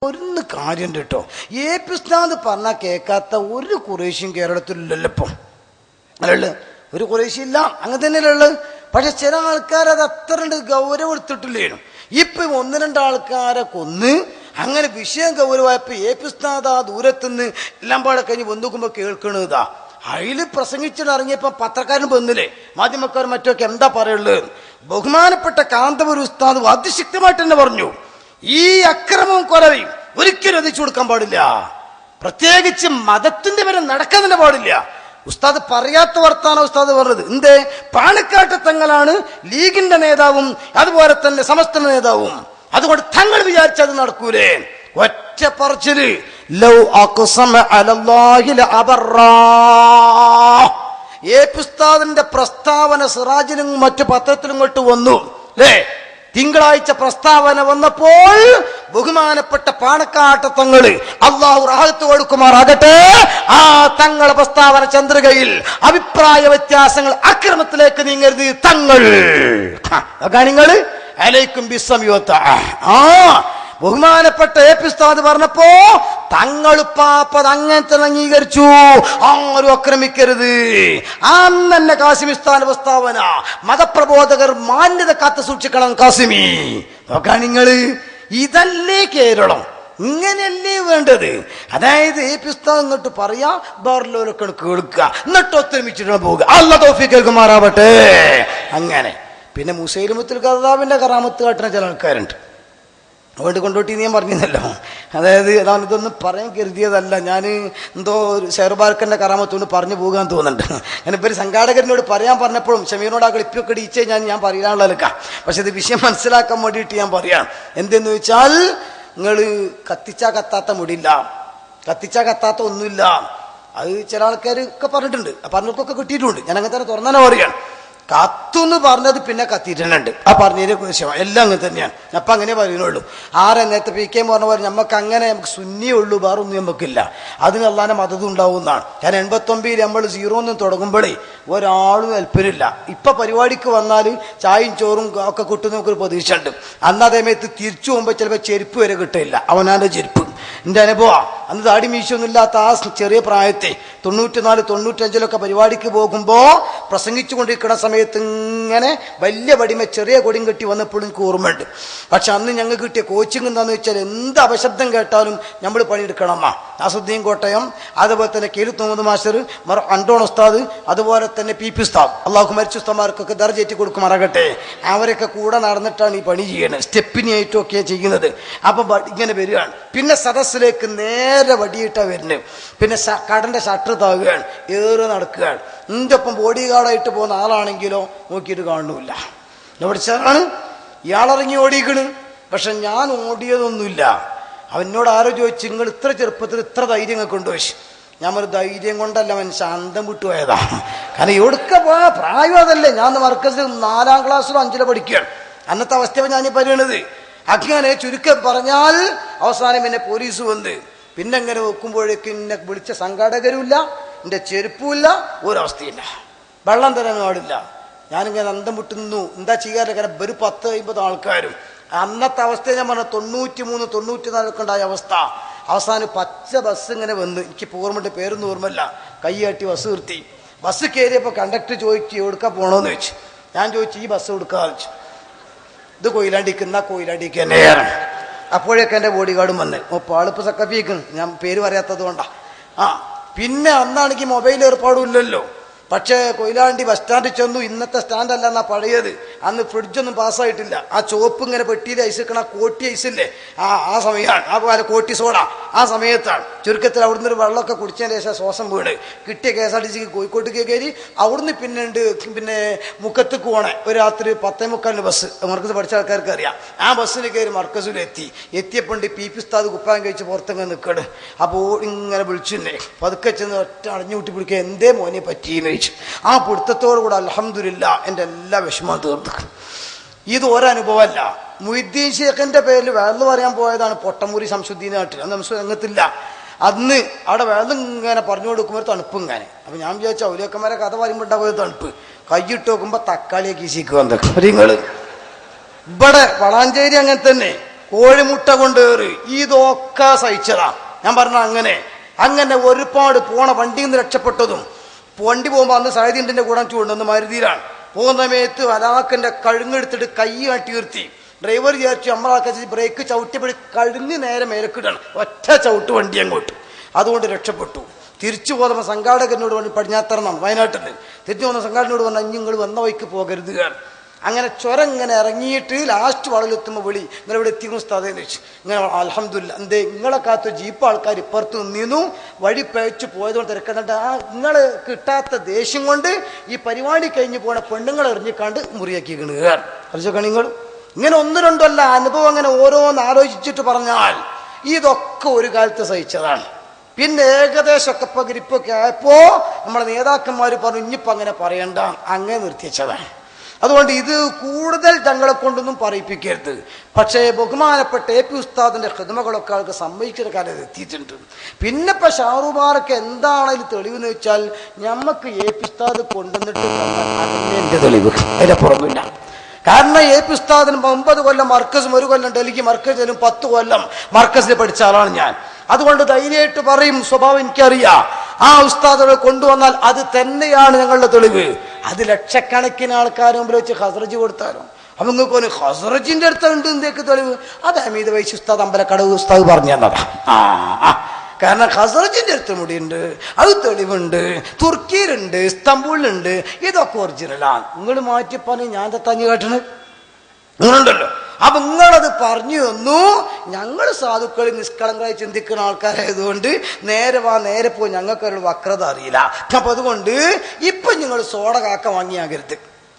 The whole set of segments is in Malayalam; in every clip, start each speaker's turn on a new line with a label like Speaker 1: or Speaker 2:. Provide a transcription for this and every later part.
Speaker 1: ഒരു കാര്യം കേട്ടോ, എ പി ഉസ്താദ് പറഞ്ഞാൽ കേൾക്കാത്ത ഒരു ഖുറൈശിയും കേരളത്തിലില്ലല്ലോ ഇപ്പം. അല്ലുള്ളത് ഒരു ഖുറൈശിയില്ല, അങ്ങനെ തന്നെയല്ലേ ഉള്ളത്. പക്ഷെ ചില ആൾക്കാർ അത് അത്ര ഗൗരവം എടുത്തിട്ടില്ലേനും. ഇപ്പൊ ഒന്ന് രണ്ടാൾക്കാരെ കൊന്ന് അങ്ങനെ വിഷയം ഗൗരവമായപ്പോ എ പി ഉസ്താദ് ആ ദൂരത്തുനിന്ന് എല്ലാം പാടെ കഴിഞ്ഞ് വന്നുക്കുമ്പോ കേൾക്കണതാ. അതിൽ പ്രസംഗിച്ചിട്ട് ഇറങ്ങിയപ്പോ പത്രക്കാരൻ വന്നില്ലേ, മാധ്യമക്കാർ മറ്റൊക്കെ എന്താ പറയുള്ളത്. ബഹുമാനപ്പെട്ട കാന്തപുരം ഉസ്താദ് അതിശക്തമായിട്ട് തന്നെ പറഞ്ഞു, ഈ അക്രമവും കൊലയും ഒരിക്കലും എത്തിച്ചു കൊടുക്കാൻ പാടില്ല, പ്രത്യേകിച്ച് മതത്തിന്റെ പേരെ നടക്കാൻ തന്നെ പാടില്ല. ഉസ്താദ് പറയാത്ത വർത്താനം ഉസ്താദ് പറഞ്ഞത്. എന്തേ? പാണക്കാട്ട് തങ്ങളാണ് ലീഗിന്റെ നേതാവും അതുപോലെ തന്നെ സമസ്ത നേതാവും, അതുകൊണ്ട് തങ്ങൾ വിചാരിച്ചത് നടക്കൂലേ. ഒറ്റ പറച്ചില്, ലൗ അഖ്സമ അലല്ലാഹി ലഅബറാ. എ പി ഉസ്താദിന്റെ പ്രസ്താവന സിറാജിലും മറ്റു പത്രത്തിലും ഇങ്ങോട്ട് വന്നു അല്ലേ. തിങ്കളാഴ്ച പ്രസ്താവന വന്നപ്പോൾ ബഹുമാനപ്പെട്ട പാണക്കാട്ട് തങ്ങള്, അള്ളാഹു റഹ്മത്ത് കൊടുക്കുമാറാകട്ടെ, ആ തങ്ങളെ പ്രസ്താവന ചന്ദ്രികയിൽ അഭിപ്രായ വ്യത്യാസങ്ങൾ അക്രമത്തിലേക്ക് നീങ്ങരുത് തങ്ങൾ നിങ്ങൾ അലൈക്കും ബിസ്സമിയത്ത. ബഹുമാനപ്പെട്ട എ പി ഉസ്താദ് പറഞ്ഞപ്പോ തങ്ങൾ പാപ്പത് അങ്ങനെ തന്നെ അംഗീകരിച്ചു, ആരും ആക്രമിക്കരുത്. അന്ന് തന്നെ കാസിമി ഉസ്താദിന്റെ പ്രസ്താവന, മതപ്രബോധകർ മാന്യത കാത്തു സൂക്ഷിക്കണം കാസിമി. നോക്കാൻ നിങ്ങള്, ഇതല്ലേ കേരളം, ഇങ്ങനെയല്ലേ വേണ്ടത്. അതായത് എ പി ഉസ്താദ് ഇങ്ങോട്ട് പറയാ, വേറെല്ലോലൊക്കെ കേൾക്കുക, എന്നിട്ട് ഒത്തൊരുമിച്ചിട്ട് പോവുക. അല്ലാഹു തൗഫീഖ് നൽകുമാറാവട്ടെ. അങ്ങനെ പിന്നെ മുസൈലിമത്തുൽ കദ്ദാബിന്റെ കറാമത്ത് കാട്ടുന്ന ചില ആൾക്കാരുണ്ട്. അതുകൊണ്ട് കൊണ്ടോട്ടി ഞാൻ പറഞ്ഞല്ലോ, അതായത് അതാണ് ഇതൊന്നും പറയാൻ കരുതിയതല്ല. ഞാൻ എന്തോ ഷെയർബാർക്കന്റെ കറാമത്തോണ്ട് പറഞ്ഞു പോകാൻ തോന്നുന്നുണ്ട്. ഞാനിപ്പോൾ ഒരു സംഘാടകരനോട് പറയാൻ പറഞ്ഞപ്പോഴും ഷമീറിനോട് ആ ക്ലിപ്പൊക്കെ ഇടിച്ചേ ഞാൻ പറയാനുള്ള എടുക്കാം. പക്ഷെ ഇത് വിഷയം മനസ്സിലാക്കാൻ വേണ്ടിയിട്ട് ഞാൻ പറയാം. എന്തെന്ന് വെച്ചാൽ, നിങ്ങൾ കത്തിച്ചാ കത്താത്ത മുടിയില്ല, കത്തിച്ചാ കത്താത്ത ഒന്നുമില്ല. അത് ചില ആൾക്കാരൊക്കെ പറഞ്ഞിട്ടുണ്ട്, പറഞ്ഞവർക്കൊക്കെ കിട്ടിയിട്ടുണ്ട്. ഞാൻ അങ്ങനെ തന്നെ തുറന്നാനോ പറയാണ്. കത്തുന്ന് പറഞ്ഞത് പിന്നെ കത്തിയിട്ടുണ്ട്, ആ പറഞ്ഞതിനെ കുറിച്ച് എല്ലാം അങ്ങനെ തന്നെയാണ്. അപ്പം അങ്ങനെ പറയുന്നുള്ളൂ. നേരത്തെ പി കെ പറഞ്ഞ പോലെ നമുക്ക് അങ്ങനെ നമുക്ക് സുന്നിയേ ഉള്ളൂ, വേറെ ഒന്നും നമുക്കില്ല. അതിന് അല്ലാതെ മതം ഉണ്ടാവുന്നതാണ്. ഞാൻ 89 നമ്മൾ 0 തുടങ്ങുമ്പോഴേ ഒരാളും ഹെൽപ്പിനില്ല. ഇപ്പൊ പരിപാടിക്ക് വന്നാൽ ചായയും ചോറും ഒക്കെ കിട്ടുന്ന നമുക്കൊരു പ്രതീക്ഷ ഉണ്ട്. അന്ന് അതേമയത്ത് തിരിച്ചു പോകുമ്പോൾ ചിലപ്പോൾ ചെരുപ്പ് വരെ കിട്ടില്ല, അവനാൻ്റെ ചെരുപ്പ്. എൻ്റെ അനുഭവം, അന്ന് താടി മീശൊന്നും ഇല്ലാത്ത ആ ചെറിയ പ്രായത്തെ 94, 95 പരിപാടിക്ക് പോകുമ്പോൾ പ്രസംഗിച്ചു കൊണ്ടിരിക്കുന്ന സമയത്ത് ഇങ്ങനെ വലിയ വടിമ ചെറിയ കൊടിയും കെട്ടി വന്നപ്പോഴും എനിക്ക് ഓർമ്മയുണ്ട്. പക്ഷെ അന്ന് ഞങ്ങൾക്ക് കിട്ടിയ കോച്ചിങ് എന്താണെന്ന് വെച്ചാൽ, എന്ത് അപശബ്ദം കേട്ടാലും നമ്മൾ പണിയെടുക്കണം. നാസുദ്ദീൻ കോട്ടയം, അതുപോലെ തന്നെ കേലുത്ത് മുഹമ്മദ് മാസ്റ്റർ, അണ്ടോൺ ഉസ്താദ്, അതുപോലെ തന്നെ പി പി ഉസ്താദ്, അള്ളാഹു മരിച്ച ഉസ്താദ്മാർക്കൊക്കെ ദർജേറ്റി കൊടുക്കുമാറാകട്ടെ. അവരൊക്കെ കൂടെ നടന്നിട്ടാണ് ഈ പണി ചെയ്യുന്നത്, സ്റ്റെപ്പിനായിട്ടൊക്കെ ചെയ്യുന്നത്. അപ്പം ഇങ്ങനെ വരികയാണ്. പിന്നെ സദസ്സിലേക്ക് നേരെ വടിയിട്ടാണ് വരുന്നത്. പിന്നെ കടന്റെ ഷട്ടർ താകുകയാണ്, ഏറെ നടക്കുകയാണ്. എൻ്റെ ഒപ്പം ബോഡി ഗാർഡായിട്ട് പോകുന്ന ആളാണെങ്കിലോ നോക്കിയിട്ട് കാണുന്നില്ല. പഠിച്ചതാണ് ഇയാളിറങ്ങി ഓടിക്കണ്. പക്ഷെ ഞാൻ ഓടിയതൊന്നുമില്ല. അവനോട് ആരോ ചോദിച്ചു, നിങ്ങൾ ഇത്ര ചെറുപ്പത്തിൽ ഇത്ര ധൈര്യം കൊണ്ടു വെച്ചു. ഞാൻ ഒരു ധൈര്യം കൊണ്ടല്ല, മനുഷ്യ അന്തം വിട്ടുപോയതാ. കാരണം എവിടുക്കെ പോയാ പ്രായം അതല്ലേ. ഞാൻ മർക്കസിൽ 4ാം ക്ലാസ്സിലോ 5ലോ പഠിക്കുകയാണ്. അന്നത്തെ അവസ്ഥയാണ് ഞാൻ പറയണത്. അങ്ങനെ ചുരുക്കം പറഞ്ഞാൽ അവസാനം എന്നെ പോലീസ് വന്ന് പിന്നെ അങ്ങനെ വെക്കുമ്പോഴേക്കും എന്നെ വിളിച്ച സംഘാടകരുമില്ല, എൻ്റെ ചെരുപ്പുമില്ല, ഒരവസ്ഥയില്ല, വെള്ളം തരാൻ പാടില്ല. ഞാനിങ്ങനെ അന്തം വിട്ടു നിന്നു. എന്താ ചെയ്യാറില്ല, കാരണം ഒരു 10-50 ആൾക്കാരും. അന്നത്തെ അവസ്ഥ ഞാൻ പറഞ്ഞ 93, 94 ഉണ്ടായ അവസ്ഥ. അവസാനം പച്ച ബസ് ഇങ്ങനെ വന്ന്, എനിക്ക് ഓർമ്മയുണ്ട്, പേരൊന്നും ഓർമ്മയില്ല, കൈ കാട്ടി ബസ് നിർത്തി. ബസ് കയറിയപ്പോൾ കണ്ടക്ടർ ചോദിച്ചു എവിടുക്കാ പോകണമെന്ന് ചോദിച്ചു. ഞാൻ ചോദിച്ചു, ഈ ബസ് എടുക്കാന്ന് വെച്ചു. ഇത് കൊയിലാണ്ടിക്ക്, എന്നാ കൊയിലാണ്ടിക്ക് തന്നെയാണ്. അപ്പോഴേക്ക് എൻ്റെ ബോഡി ഗാർഡും വന്ന്. ആളിപ്പോൾ സക്കഫിക്കും, ഞാൻ പേര് പറയാത്തത് കൊണ്ടാ. പിന്നെ അന്നാണെങ്കിൽ മൊബൈൽ ഏർപ്പാടും ഇല്ലല്ലോ. പക്ഷേ കൊയിലാണ്ടി ബസ് സ്റ്റാൻഡിൽ ചെന്നു. ഇന്നത്തെ സ്റ്റാൻഡല്ല, എന്നാ പഴയത്. അന്ന് ഫ്രിഡ്ജൊന്നും പാസ്സായിട്ടില്ല. ആ ചോപ്പ് ഇങ്ങനെ പെട്ടിയിൽ ഐസ് വെക്കണ കോട്ടി ഐസില്ലേ, ആ സമയമാണ്. ആ പോലെ കോട്ടി സോഡ ആ സമയത്താണ്. ചുരുക്കത്തിൽ അവിടുന്ന് ഒരു വെള്ളമൊക്കെ കുടിച്ചതിന് ശേഷം ശ്വാസം വീണ് കിട്ടിയ KSRTC കോഴിക്കോട്ടേക്ക് കയറി. അവിടുന്ന് പിന്നെ മുക്കത്തേക്ക് പോണേ ഒരു രാത്രി 10:45 ബസ്, മർക്കസ് പഠിച്ച ആൾക്കാർക്ക് അറിയാം. ആ ബസ്സിന് കയറി മർക്കസിലെത്തി. എത്തിയപ്പോണ്ട് പി പി ഉസ്താദ് കുപ്പായം കഴിച്ച് പുറത്തങ്ങ് നിൽക്കണ്. അപ്പോൾ ഇങ്ങനെ വിളിച്ചില്ലേ, പതുക്കെ ചെന്ന് ഒറ്റ അടഞ്ഞു കൂട്ടി പിടിക്കുക, എന്തേ മോനെ പറ്റിയെന്ന്. ആ പിടുത്തത്തോടു കൂടെ അൽഹംദുലില്ലാ എൻ്റെ എല്ലാ വിഷമവും തീർന്നു. ഇത് ഒരനുഭവമല്ല. മുഹിദ്ദീൻ ശേഖന്റെ പേരിൽ വേള് പറയാൻ പോയതാണ് പൊട്ടമുറി ശംസുദ്ദീനായിട്ട്. അന്ന് നമുക്ക് രംഗത്തില്ല. അന്ന് അവിടെ വേള് ഇങ്ങനെ പറഞ്ഞു കൊടുക്കുമ്പോൾ തണുപ്പ് ഇങ്ങനെ. അപ്പൊ ഞാൻ വിചാരിച്ച ഔലിയക്കന്മാരെ കഥ പറയുമ്പോൾ ഉണ്ടാകുന്ന തണുപ്പ്. കൈയിട്ട് നോക്കുമ്പോ തക്കാളിയൊക്കെ ഈശിക്ക് വന്നേക്കും. ഇവിടെ വളാഞ്ചേരി അങ്ങനെ തന്നെ കോഴിമുട്ട കൊണ്ടേറ്, ഇതൊക്കെ സഹിച്ചതാ. ഞാൻ പറഞ്ഞ അങ്ങനെ ഒരുപാട് പോണ വണ്ടിയിൽ നിന്ന് രക്ഷപ്പെട്ടതും. വണ്ടി പോകുമ്പോൾ അന്ന് സൈദിൻ്റെ കൂടെ ചൂണ്ടെന്ന് മരുതിയിലാണ് പോകുന്ന സമയത്ത് അലാക്കിൻ്റെ കഴുങ്ങെടുത്തിട്ട് കൈ കാട്ടി നിർത്തി. ഡ്രൈവർ വിചാരിച്ചു നമ്മളാക്കി ബ്രേക്ക് ചവിട്ടിപ്പടി കഴുങ്ങി നേരെ മേലക്കിടണം, ഒറ്റ ചവിട്ട് വണ്ടി അങ്ങോട്ട്. അതുകൊണ്ട് രക്ഷപ്പെട്ടു. തിരിച്ചു പോകുമ്പോൾ സംഘാടകനോട് പറഞ്ഞു, പടിഞ്ഞാത്തറന്നാണ് വയനാട്ടിൽ, തിരിച്ചു പോകുന്ന സംഘാടകനോട് പറഞ്ഞു നിങ്ങൾ വന്ന വഴിക്ക് പോകരുത്. അങ്ങനെ ചുരം ഇങ്ങനെ ഇറങ്ങിയിട്ട് ലാസ്റ്റ് വളലെത്തുമ്പോൾ വിളി, നിങ്ങളിവിടെ എത്തിക്കുന്നു ഉസ്താദേന്ന് വെച്ചു. ഇങ്ങനെ അൽഹംദുലില്ലാ, എന്തേ നിങ്ങളെ കാത്ത് ജീപ്പ് ആൾക്കാർ ഇപ്പുറത്ത് നിന്നിരുന്നു, വഴി പയച്ചു പോയതുകൊണ്ട് തിരക്കുന്നുണ്ട്. ആ നിങ്ങൾ കിട്ടാത്ത ദേഷ്യം കൊണ്ട് ഈ പരിപാടി കഴിഞ്ഞ് പോണ പെണ്ണുങ്ങളെ എറിഞ്ഞിക്കാണ്ട് മുറിയാക്കി കിണുകയാണ്. അറിച്ചോക്കാണ് നിങ്ങൾ. ഇങ്ങനെ ഒന്ന് രണ്ടല്ല അനുഭവം, അങ്ങനെ ഓരോന്ന് ആലോചിച്ചിട്ട് പറഞ്ഞാൽ ഇതൊക്കെ ഒരു കാലത്ത് സഹിച്ചതാണ്. പിന്നെ ഏകദേശമൊക്കെ ഇപ്പൊ ഗ്രിപ്പൊക്കെ ആയപ്പോ നമ്മളെ നേതാക്കന്മാർ പറഞ്ഞു ഇനിയിപ്പോൾ അങ്ങനെ പറയണ്ട, അങ്ങനെ നിർത്തിച്ചതാണ്. അതുകൊണ്ട് ഇത് കൂടുതൽ തങ്ങളെ കൊണ്ടൊന്നും പറയിപ്പിക്കരുത്. പക്ഷേ ബഹുമാനപ്പെട്ട എ.പി. ഉസ്താദിന്റെ ഖിദ്മകളൊക്കെ ആൾക്ക് സമ്മതിക്കുന്ന കാലത്ത് എത്തിയിട്ടുണ്ട്. പിന്നെ ഇപ്പൊ ഷാറുബാറൊക്കെ എന്താണ് അതിൽ തെളിവെന്ന് വെച്ചാൽ ഞമ്മക്ക് എ.പി. ഉസ്താദ് കൊണ്ടുവന്നിട്ട് അതിന്റെ എന്റെ തെളിവ്, അതിന്റെ പുറമില്ല. കാരണം എ.പി. ഉസ്താദിന് 9 കൊല്ലം മർക്കസും 1 കൊല്ലം ഡൽഹി മർക്കസിലും 10 കൊല്ലം മർക്കസിൽ പഠിച്ച ആളാണ് ഞാൻ. അതുകൊണ്ട് ധൈര്യമായിട്ട് പറയും, സ്വഭാവം എനിക്കറിയാം. ആ ഉസ്താദുകൾ കൊണ്ടുവന്നാൽ അത് തന്നെയാണ് ഞങ്ങളുടെ തെളിവ്. അത് ലക്ഷക്കണക്കിന് ആൾക്കാർ മുമ്പിൽ വെച്ച് ഹസ്രജ് കൊടുത്താലോ അപ്പൊ നിങ്ങൾക്ക് ഒരു ഹസ്രജിന്റെ അടുത്തുണ്ട് എന്തൊക്കെ തെളിവ്? അത് ഹമീദ് വൈശി ഉസ്താദ് അമ്പലക്കടവ് ഉസ്താദ് പറഞ്ഞു തന്നതാ. കാരണം ഹസ്രജിന്റെ അടുത്ത് മുടിയുണ്ട്, അത് തെളിവുണ്ട്, തുർക്കിയിലുണ്ട്, ഇസ്താംബൂളിലുണ്ട്, ഇതൊക്കെ ഒറിജിനലാണ്. നിങ്ങൾ മാറ്റി പറഞ്ഞ് ഞാൻ തഞ്ഞു കേട്ടണ് നിങ്ങളുണ്ടല്ലോ. അപ്പൊ നിങ്ങളത് പറഞ്ഞു തന്നു. ഞങ്ങൾ സാധുക്കളിൽ നിഷ്കളങ്കമായി ചിന്തിക്കുന്ന ആൾക്കാരായതുകൊണ്ട് നേരെ പോയി ഞങ്ങൾക്കൊരു വക്രത അറിയില്ല. അപ്പൊ അതുകൊണ്ട് ഇപ്പൊ നിങ്ങൾ സോഡ കാക്ക വാങ്ങിയാകരുത്.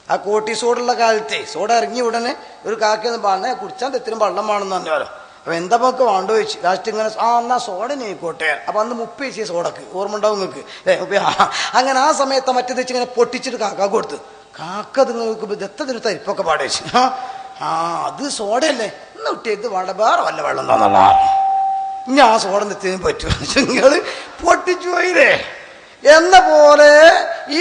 Speaker 1: ആ കോട്ടി സോഡുള്ള കാലത്തെ സോഡ ഇറങ്ങിയ ഉടനെ ഒരു കാക്കയൊന്നും പറഞ്ഞാൽ കുടിച്ചാൽ തെത്തിനും വെള്ളം വേണമെന്ന് പറഞ്ഞാലോ. അപ്പൊ എന്താ നമുക്ക് വേണ്ട വെച്ച് ലാസ്റ്റ് ഇങ്ങനെ എന്നാ സോഡ നെയ്ക്കോട്ടെ. അപ്പൊ അന്ന് 30 പൈസ സോഡക്ക് ഓർമ്മ ഉണ്ടാവും നിങ്ങൾക്ക്. അങ്ങനെ ആ സമയത്ത് മറ്റേത് വെച്ച് ഇങ്ങനെ പൊട്ടിച്ചിട്ട് കാക്ക കൊടുത്ത് കാക്ക നിങ്ങൾക്ക് ദത്തത്തിന് തരിപ്പൊക്കെ പാടെ വെച്ച് അത് സോഡയല്ലേ എന്ന് കുട്ടിയത് വേണ്ട വേറെ വല്ല വെള്ളം തന്നുള്ള ഇനി ആ സോഡ നിർത്തിയതിന് പറ്റുമോ നിങ്ങൾ പൊട്ടിച്ചു പോയില്ലേ എന്ന പോലെ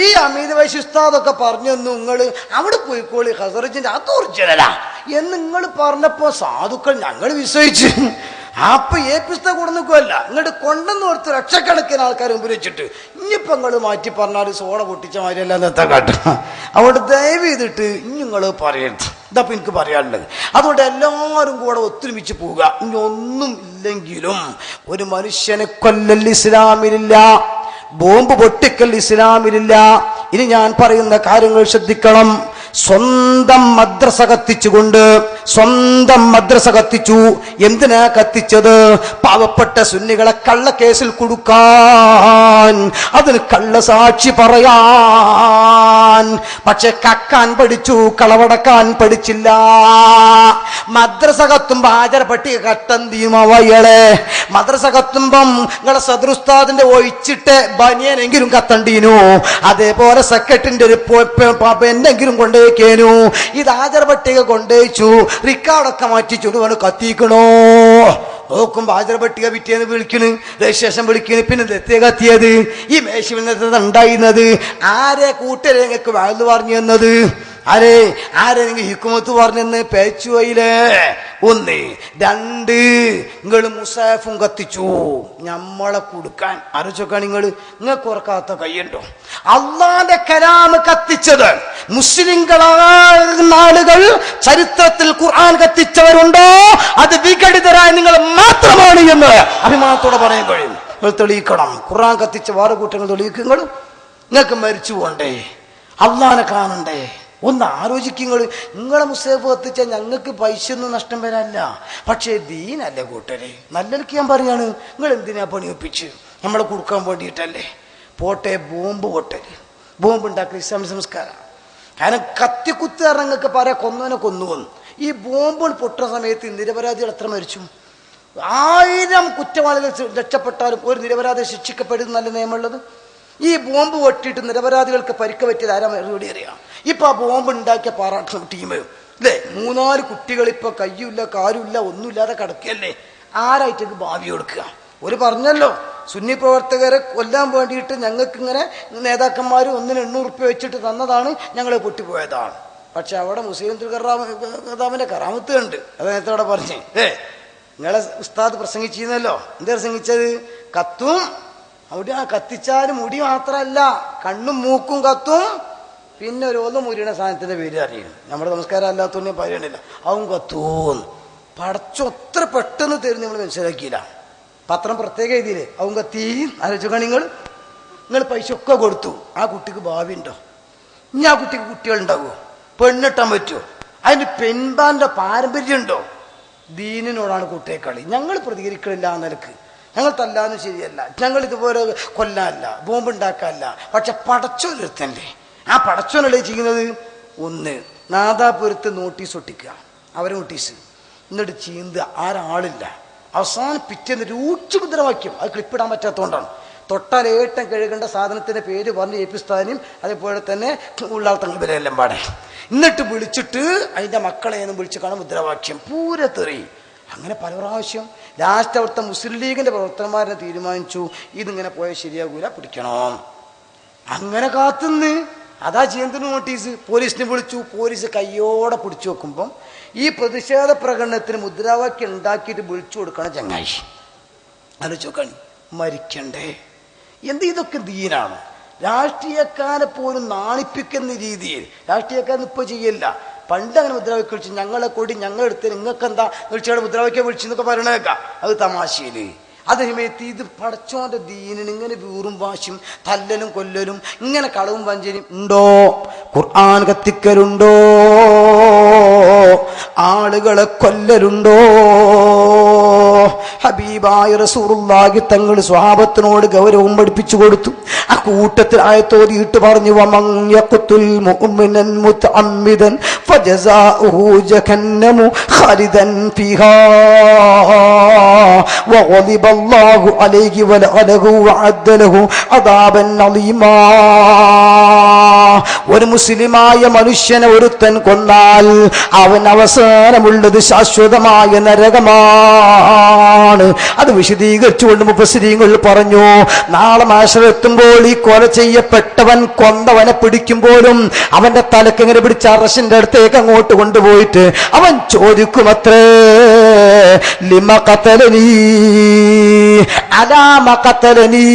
Speaker 1: ഈ അമീദ് വൈശി ഉസ്താദൊക്കെ പറഞ്ഞു തന്നു. നിങ്ങൾ അവിടെ പോയിക്കോളി ഹസറജിന്റെ അത് ഒറിജിനലാ എന്ന് നിങ്ങൾ പറഞ്ഞപ്പോ സാധുക്കൾ ഞങ്ങൾ വിശ്വസിച്ചു. അപ്പൊ എ.പി. ഉസ്താദ് കൂടെ നിൽക്കുമല്ല, ഇങ്ങോട്ട് കൊണ്ടെന്ന് കൊടുത്ത് ലക്ഷക്കണക്കിന് ആൾക്കാർ മുമ്പിൽ വെച്ചിട്ട് ഇനിയിപ്പോ നിങ്ങൾ മാറ്റി പറഞ്ഞാൽ സോഡ പൊട്ടിച്ച മാതിരിയല്ല നിർത്താൻ കാട്ടും. അതുകൊണ്ട് ദയവ് ചെയ്തിട്ട് ഇനി നിങ്ങൾ പറയരുത്. ഇതപ്പം എനിക്ക് പറയാനുള്ളത്. അതുകൊണ്ട് എല്ലാവരും കൂടെ ഒത്തൊരുമിച്ച് പോവുക. ഇനി ഒന്നും ഇല്ലെങ്കിലും ഒരു മനുഷ്യനെ കൊല്ലൽ ഇസ്ലാമിലില്ല, ബോംബ് പൊട്ടിക്കൽ ഇസ്ലാമിലില്ല. ഇനി ഞാൻ പറയുന്ന കാര്യങ്ങൾ ശ്രദ്ധിക്കണം. സ്വന്തം മദ്രസ കത്തിച്ചു. എന്തിനാ കത്തിച്ചത്? പാവപ്പെട്ട സുന്നികളെ കള്ളക്കേസിൽ കൊടുക്കാൻ, അതിന് കള്ളസാക്ഷി പറയാൻ. പക്ഷെ കക്കാൻ പഠിച്ചു, കളവടക്കാൻ പഠിച്ചില്ല. മദ്രസ കത്തുമ്പോ ഹാജർ പട്ടിക കത്തന്തീമവയളെ. മദ്രസ കത്തുമ്പം നിങ്ങളെ സദറുസ്താദിന്റെ ഒഴിച്ചിട്ട് ബനിയനെങ്കിലും കത്തണ്ടീനു. അതേപോലെ സെക്രട്ടറിന്റെ ഒരു പെന്നെങ്കിലും കൊണ്ടേക്കേനു. ഇത് ഹാജർ പട്ടിക കൊണ്ടേച്ചു, റിക്കാർഡൊക്കെ മാറ്റി ചുടുവന് കത്തിക്കണോ. നോക്കുമ്പോ ഹാജർ പട്ടിക പിറ്റേന്ന് വിളിക്കണ്, രജിസ്ട്രേഷൻ വിളിക്കണ്. പിന്നെ ദത്തേ കത്തിയത് ഈ മേശ ഉണ്ടായിരുന്നത് ആരെ കൂട്ടരെ നിങ്ങൾക്ക് വാഴ്ന്നു പറഞ്ഞു തന്നത്? ആരെ നിങ്ങൾ ഹിക്കുമത്ത് പറഞ്ഞെന്ന് പേച്ചു പോയില്ലേ? 1 2 നിങ്ങൾ മുസാഫും കത്തിച്ചു നമ്മളെ കൊടുക്കാൻ. ആലോചിച്ചോക്കാണ് നിങ്ങൾക്ക് ഓർക്കാത്ത കയ്യുണ്ടോ? അള്ളാന്റെ കലാം കത്തിച്ചത് മുസ്ലിങ്ങളായ ആളുകൾ ചരിത്രത്തിൽ ഖുർആൻ കത്തിച്ചവരുണ്ടോ? അത് വിഘടിതരായ നിങ്ങൾ മാത്രമാണ് എന്ന് അഭിമാനത്തോടെ പറയാൻ കഴിയും. നിങ്ങൾ തെളിയിക്കണം. ഖുർആൻ കത്തിച്ച വേറെ കൂട്ടങ്ങൾ തെളിയിക്കുക. നിങ്ങൾക്ക് മരിച്ചു പോണ്ടേ? അള്ളാനെ കാണണ്ടേ? ഒന്ന് ആലോചിക്കുക. നിങ്ങളെ മുസ്ലിം കത്തിച്ചാൽ ഞങ്ങൾക്ക് പൈസ ഒന്നും നഷ്ടം വരാനില്ല. പക്ഷേ ദീനല്ലേ കൂട്ടരെ. നല്ലൊക്കെ ഞാൻ പറയാണ്, നിങ്ങൾ എന്തിനാ പണിയൊപ്പിച്ച് നമ്മളെ കൊടുക്കാൻ വേണ്ടിയിട്ടല്ലേ? പോട്ടെ, ബോംബ് ഉണ്ടാക്കുക ഇസ്ലാമിക സംസ്കാരം. കാരണം കത്തിക്കുത്ത് നിങ്ങൾക്ക് പറയാം കൊന്നവനെ കൊന്നുവന്നു. ഈ ബോംബുകൾ പൊട്ടുന്ന സമയത്ത് നിരപരാധികൾ എത്ര മരിച്ചു? 1000 കുറ്റവാളികൾ രക്ഷപ്പെട്ടാലും ഒരു നിരപരാധി ശിക്ഷിക്കപ്പെടുന്ന നല്ല നിയമമുള്ളത്. ഈ ബോംബ് പൊട്ടിയിട്ട് നിരപരാധികൾക്ക് പരിക്ക് പറ്റിയത് ആരാ മറുപടി അറിയാം? ഇപ്പൊ ആ ബോംബ് ഉണ്ടാക്കിയ പാറാട്ട ടീം അല്ലേ, 3-4 കുട്ടികൾ ഇപ്പൊ കയ്യുമില്ല കാലുമില്ല ഒന്നുമില്ലാതെ കിടക്കുകയല്ലേ. ആരായിട്ടേക്ക് ഭാവി കൊടുക്കുക? ഒരു പറഞ്ഞല്ലോ, സുന്നി പ്രവർത്തകരെ കൊല്ലാൻ വേണ്ടിയിട്ട് ഞങ്ങൾക്ക് ഇങ്ങനെ നേതാക്കന്മാർ 1-800 റുപ്യ വെച്ചിട്ട് തന്നതാണ്, ഞങ്ങൾ പൊട്ടിപ്പോയതാണ്. പക്ഷെ അവിടെ മുസ്ലിം കറാമിന്റെ കറാമത്ത് ഉണ്ട്. അത് നേരത്തെ അവിടെ പറഞ്ഞേ, നിങ്ങളെ ഉസ്താദ് പ്രസംഗിച്ചിരുന്നല്ലോ. എന്താ പ്രസംഗിച്ചത്? കത്തും. അവിടെ ആ കത്തിച്ചാലും മുടി മാത്രമല്ല, കണ്ണും മൂക്കും കത്തും. പിന്നെ ഒരു ഒന്ന് മുരിയുടെ സാധനത്തിന്റെ പേര് അറിയണം. നമ്മുടെ നമസ്കാരം അല്ലാത്തതുകൊണ്ട് ഞാൻ പറയണില്ല. അവൻ കത്തൂന്ന് പടച്ചു അത്ര പെട്ടെന്ന് തരും. നമ്മൾ മനസ്സിലാക്കിയില്ല. പത്രം പ്രത്യേക രീതിയിൽ അവൻ കത്തി ആലോചിക്കാൻ നിങ്ങൾ പൈസ ഒക്കെ കൊടുത്തു. ആ കുട്ടിക്ക് ഭാവി ഉണ്ടോ? ഇനി ആ കുട്ടിക്ക് കുട്ടികളുണ്ടാവുമോ? പെണ്ണിട്ടാൻ പറ്റുമോ? അതിന് പെൺപാന്റെ പാരമ്പര്യം ഉണ്ടോ? ദീനിനോടാണ് കുട്ടിയെ കളി. ഞങ്ങൾ പ്രതികരിക്കണില്ല ആ നിലക്ക്. ഞങ്ങൾ തല്ലാന്ന് ശരിയല്ല, ഞങ്ങൾ ഇതുപോലെ കൊല്ലാനല്ല, ബോംബുണ്ടാക്കാനല്ല. പക്ഷെ പടച്ചോലൊരുത്തല്ലേ, ആ പടച്ചോനല്ലേ ചെയ്യുന്നത്? ഒന്ന്, നാദാപുരത്ത് നോട്ടീസ് ഒട്ടിക്കുക, അവരെ നോട്ടീസ്, എന്നിട്ട് ചീന്തുക. ആരാളില്ല. അവസാനം പിറ്റേന്ന് രൂക്ഷമുദ്രാവാക്യം. അത് ക്ലിപ്പിടാൻ പറ്റാത്തതുകൊണ്ടാണ്. തൊട്ടാൽ ഏട്ടം കഴുകേണ്ട സാധനത്തിന്റെ പേര് പറഞ്ഞ് ഏൽപ്പിസ്ഥാനും അതേപോലെ തന്നെ ഉള്ളാൾ തങ്ങൾ വരെയെല്ലാം പാടെ. എന്നിട്ട് വിളിച്ചിട്ട് അതിന്റെ മക്കളെയൊന്നും വിളിച്ച് കാണാൻ മുദ്രാവാക്യം പൂരത്തെറി. അങ്ങനെ പല പ്രാവശ്യം. ലാസ്റ്റ് അവിടുത്തെ മുസ്ലിം ലീഗിന്റെ പ്രവർത്തകന്മാരെ തീരുമാനിച്ചു, ഇതിങ്ങനെ പോയാൽ ശരിയാകൂല, പിടിക്കണോ. അങ്ങനെ കാത്തുനിന്ന് അതാ ചെയ്യുന്ന നോട്ടീസ്. പോലീസിനെ വിളിച്ചു. പോലീസ് കയ്യോടെ പിടിച്ചു വെക്കുമ്പം ഈ പ്രതിഷേധ പ്രകടനത്തിന് മുദ്രാവാക്യം ഉണ്ടാക്കിയിട്ട് വിളിച്ചു കൊടുക്കണം ചങ്ങായി. ആലോചിച്ചോക്കാണ്, മരിക്കണ്ടേ? ഇതൊക്കെ ദീനാണ്. രാഷ്ട്രീയക്കാരെ പോലും നാണിപ്പിക്കുന്ന രീതിയിൽ രാഷ്ട്രീയക്കാരൻ ഇപ്പൊ ചെയ്യല്ല. പണ്ട് അങ്ങനെ മുദ്രാവാക്യം വിളിച്ചു, ഞങ്ങളെ കൂടി ഞങ്ങളെടുത്ത് നിങ്ങൾക്ക് എന്താ വിളിച്ചാൽ മുദ്രാവാക്യം വിളിച്ചെന്നൊക്കെ പറയണേക്കാം. അത് തമാശയില്. അതേമയത്ത് ഇത് പടച്ചോന്റെ ദീനിന് ഇങ്ങനെ വീറും വാശിയും തല്ലലും കൊല്ലലും ഇങ്ങനെ കളവും വഞ്ചനയും ഉണ്ടോ? ഖുർആൻ കത്തിക്കലുണ്ടോ? ആളുകളെ കൊല്ലലുണ്ടോ? ഹബീബായ റസൂലുള്ളാഹി തങ്ങൾ സ്വഹാബത്തിനോട് ഗൗരവം പഠിപ്പിച്ചു കൊടുത്തു. ആ കൂട്ടത്തിൽ ആയത്തോതിയിട്ട് പറഞ്ഞു, വമൻ യഖ്തുൽ മുഅ്മിനൻ മുതഅമ്മിദൻ ഫജസാഉഹു ജഹന്നമു ഖാലിദൻ ഫീഹാ വഗളിബ അല്ലാഹു അലൈഹി വലഅനഹു വഅദ്ദ ലഹു അദാബൻ അളീമാ. ഒരു മുസ്ലിമായ മനുഷ്യനെ ഒരുത്തൻ കൊന്നാൽ അവൻ അവസാനമുള്ളത് ശാശ്വതമായ നരകമാണ്. അത് വിശദീകരിച്ചുകൊണ്ട് മുഫസ്സിരീങ്ങൾ പറഞ്ഞു, നാളെ മഹ്ശറെത്തുമ്പോൾ ഈ കൊല ചെയ്യപ്പെട്ടവൻ കൊന്നവനെ പിടിക്കുമ്പോഴും അവന്റെ തലക്ക് ഇങ്ങനെ പിടിച്ച അറശിന്റെ അടുത്തേക്ക് അങ്ങോട്ട് കൊണ്ടുപോയിട്ട് അവൻ ചോദിക്കുമത്രേ, ലിമ ഖതലനീ അലാമ ഖതലനീ,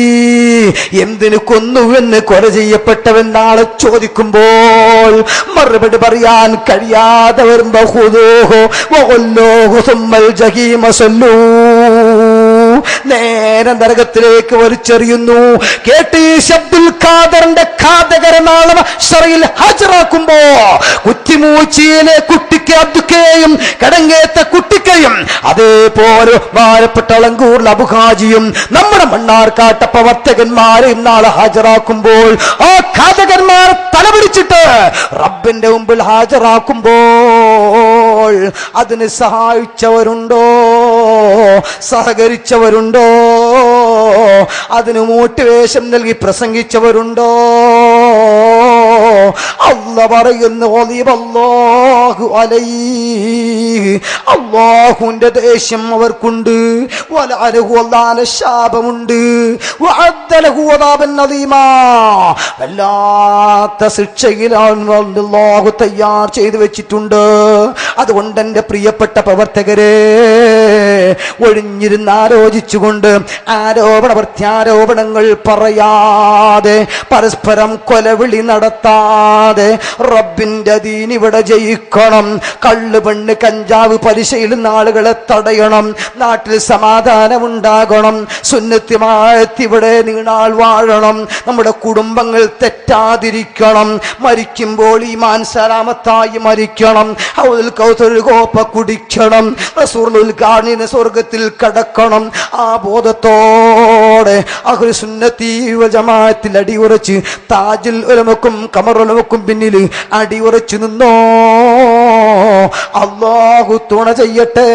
Speaker 1: എന്തിനു കൊന്നുവെന്ന് കൊല ചെയ്യപ്പെട്ടവൻ നാളെ ചോദിക്കുമ്പോൾ മറുപടി പറയാൻ കഴിയാതെ വരുമ്പോ ഖുദൂഹു വഖുല്ലൂഹു സുമ്മൽ ജഹീമ സല്ലൂ, നേരെ നരകത്തിലേക്ക് വലിച്ചെറിയുന്നു. കേട്ട് ഈ അബ്ദുൽ ഖാദറിന്റെ ഖാദകരനാളെ മഹ്ശറിൽ ഹാജരാക്കുമ്പോ കുറ്റിമൂച്ചിയിലെ കുട്ടിക്ക് അബ്ദുക്കയും കടങ്ങേത്ത കുട്ടിക്കയും അതേപോലെ ഭാരപ്പെട്ട അളങ്കൂർ അബുഹാജിയും നമ്മുടെ മണ്ണാർക്കാട്ട പ്രവർത്തകന്മാരെയും നാളെ ഹാജരാക്കുമ്പോൾ ആ ഖാദകന്മാർ തലപിടിച്ചിട്ട് റബ്ബിന്റെ മുമ്പിൽ ഹാജരാക്കുമ്പോൾ അതിന് സഹായിച്ചവരുണ്ടോ? സഹകരിച്ചവരുണ്ടോ? അതിന് മോട്ടിവേഷൻ നൽകി പ്രസംഗിച്ചവരുണ്ടോ? അല്ലാഹു പറയുന്നു, അല്ലാഹു അലൈഹി, അല്ലാഹുവിന്റെ ദേഷ്യം അവർക്കുണ്ട്, വലഅനഹു, അല്ലാഹുവിന്റെ ശാപമുണ്ട്, വഅദ്ദ ലഹു അദാബൻ അദീമാ, വല്ലാത്ത ശിക്ഷയിലാണ് അല്ലാഹു തയ്യാർ ചെയ്തു വെച്ചിട്ടുണ്ട്. അതുകൊണ്ട് എന്റെ പ്രിയപ്പെട്ട പ്രവർത്തകരെ, ഒഴിഞ്ഞിരുന്ന് ആലോചിച്ചുകൊണ്ട് ആരോപണ പ്രത്യാരോപണങ്ങൾ പറയാതെ പരസ്പരം കൊലവിളി നടത്താതെ റബ്ബിന്റെ ദീൻ ഇവിടെ ജയിക്കണം. കള്ള്, പെണ്ണ്, കഞ്ചാവ്, പലിശയിൽ ആളുകളെ തടയണം. നാട്ടിൽ സമാധാനമുണ്ടാകണം. സുന്നത്തിമായത്ത് ഇവിടെ നീണാൾ വാഴണം. നമ്മുടെ കുടുംബങ്ങൾ തെറ്റാതിരിക്കണം. മരിക്കുമ്പോൾ ഈമാൻ സലാമത്തായി മരിക്കണം. ഹൗദുൽ കൗസർ കോപ്പ കുടിക്കണം. റസൂലുൽ കാണിന് സ്വർഗത്തിൽ കടക്കണം. ആ ബോധത്തോടെ അഹ്ലു സുന്നത്തി വൽ ജമാഅത്തിൽ അടിയുറച്ച് താജുൽ ഉലമക്കും ഖമറുൽ പിന്നിൽ അടിയുറച്ചു നിന്നോ. അല്ലാഹു തുണ ചെയ്യട്ടെ.